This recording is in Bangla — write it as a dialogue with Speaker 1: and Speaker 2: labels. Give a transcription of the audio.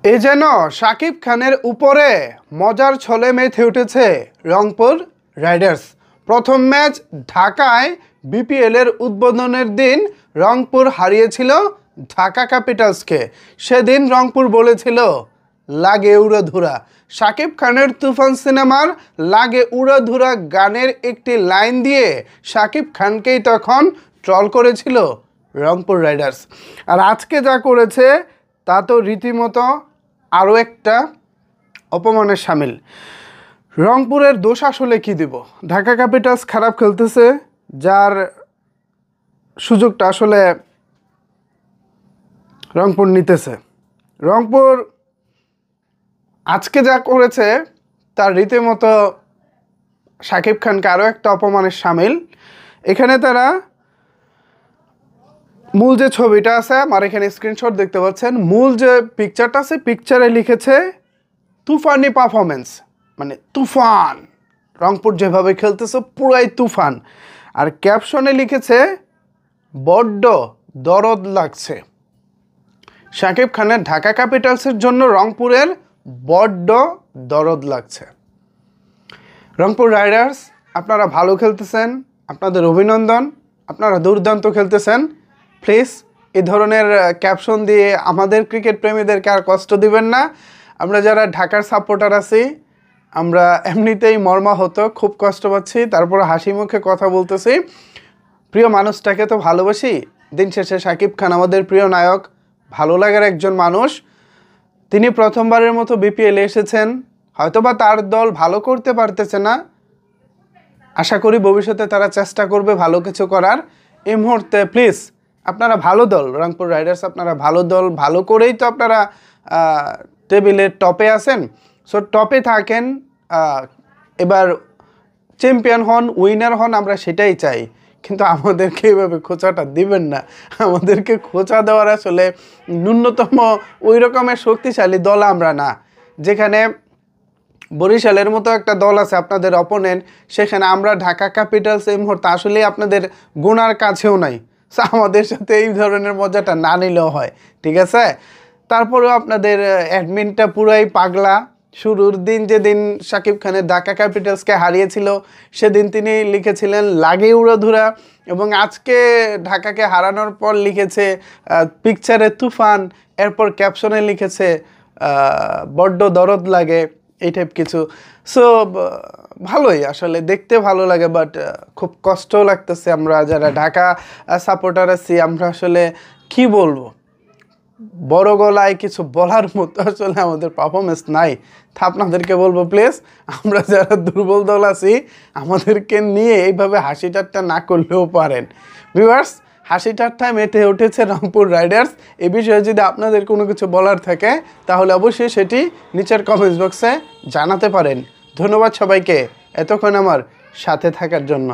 Speaker 1: এ যেন শাকিব খানের উপরে মজার ছলে মেতে উঠেছে রংপুর রাইডার্স। প্রথম ম্যাচ ঢাকায় বিপিএল এর উদ্বোধনের দিন রংপুর হারিয়েছিল ঢাকা ক্যাপিটালসকে। সেদিন রংপুর বলেছিল লাগে উড়াধুরা। শাকিব খানের তুফান সিনেমার লাগে উড়াধুরা গানের একটি লাইন দিয়ে শাকিব খানকেই তখন ট্রল করেছিল রংপুর রাইডার্স। আর আজকে যা করেছে তা তো রীতিমতো আরও একটা অপমানের সামিল। রংপুরের দোষ আসলে কী দিব? ঢাকা ক্যাপিটালস খারাপ খেলতেছে, যার সুযোগটা আসলে রংপুর নিতেছে। রংপুর আজকে যা করেছে তার রীতিমতো শাকিব খানকে আরও একটা অপমানের সামিল। এখানে তারা মূল যে ছবিটা আছে, আমার এখানে স্ক্রিনশট দেখতে পাচ্ছেন, মূল যে পিকচারটা আছে পিকচারে লিখেছে তুফানি পারফরমেন্স, মানে তুফান। রংপুর যেভাবে খেলতেছে পুরাই তুফান। আর ক্যাপশনে লিখেছে বড্ড দরদ লাগছে। শাকিব খানের ঢাকা ক্যাপিটালসের জন্য রংপুরের বড্ড দরদ লাগছে। রংপুর রাইডার্স, আপনারা ভালো খেলতেছেন, আপনাদের অভিনন্দন, আপনারা দুর্দান্ত খেলতেছেন। প্লিজ এই ধরনের ক্যাপশন দিয়ে আমাদের ক্রিকেট প্রেমীদেরকে আর কষ্ট দিবেন না। আমরা যারা ঢাকার সাপোর্টার আছি আমরা এমনিতেই মর্মাহত, খুব কষ্ট পাচ্ছি, তারপর হাসি মুখে কথা বলতেছি। প্রিয় মানুষটাকে তো ভালোবাসি। দিন শেষে শাকিব খান আমাদের প্রিয় নায়ক, ভালো লাগার একজন মানুষ। তিনি প্রথমবারের মতো বিপিএলে এসেছেন, হয়তোবা তার দল ভালো করতে পারতেছে না, আশা করি ভবিষ্যতে তারা চেষ্টা করবে ভালো কিছু করার। এই মুহূর্তে প্লিজ আপনারা ভালো দল, রংপুর রাইডার্স আপনারা ভালো দল, ভালো করেই তো আপনারা টেবিলের টপে আছেন। সো টপে থাকেন, এবার চ্যাম্পিয়ন হন, উইনার হন, আমরা সেটাই চাই। কিন্তু আমাদেরকে এইভাবে খোঁচাটা দিবেন না। আমাদেরকে খোঁচা দেওয়ার আসলে ন্যূনতম ওই রকমের শক্তিশালী দল আমরা না। যেখানে বরিশালের মতো একটা দল আছে আপনাদের অপোনেন্ট, সেখানে আমরা ঢাকা ক্যাপিটালস এই মুহূর্তে আসলে আপনাদের গোনার কাছেও নাই। সো আমাদের সাথে এই ধরনের মজাটা না নিলেও হয়, ঠিক আছে? তারপরেও আপনাদের অ্যাডমিনটা পুরাই পাগলা। শুরুর দিন যেদিন শাকিব খানের ঢাকা ক্যাপিটালসকে হারিয়েছিল সেদিন তিনি লিখেছিলেন লাগে উড়াধুরা, এবং আজকে ঢাকাকে হারানোর পর লিখেছে পিকচারে তুফান, এরপর ক্যাপশনে লিখেছে বড্ড দরদ লাগে, এই টাইপ কিছু। সো ভালোই, আসলে দেখতে ভালো লাগে, বাট খুব কষ্টও লাগতেছে। আমরা যারা ঢাকা সাপোর্টার আছি আমরা আসলে কি বলবো, বড় গলায় কিছু বলার মতো আসলে আমাদের পারফরমেন্স নাই। তা আপনাদেরকে বলবো প্লিজ, আমরা যারা দুর্বল দল আছি আমাদেরকে নিয়ে এইভাবে হাসি ঠাট্টা না করলেও পারেন। ভিউয়ার্স, হাসি ঠাট্টায় মেতে উঠেছে রংপুর রাইডার্স। এ বিষয়ে যদি আপনাদের কোনো কিছু বলার থাকে তাহলে অবশ্যই সেটি নিচের কমেন্টস বক্সে জানাতে পারেন। ধন্যবাদ সবাইকে এতক্ষণ আমার সাথে থাকার জন্য।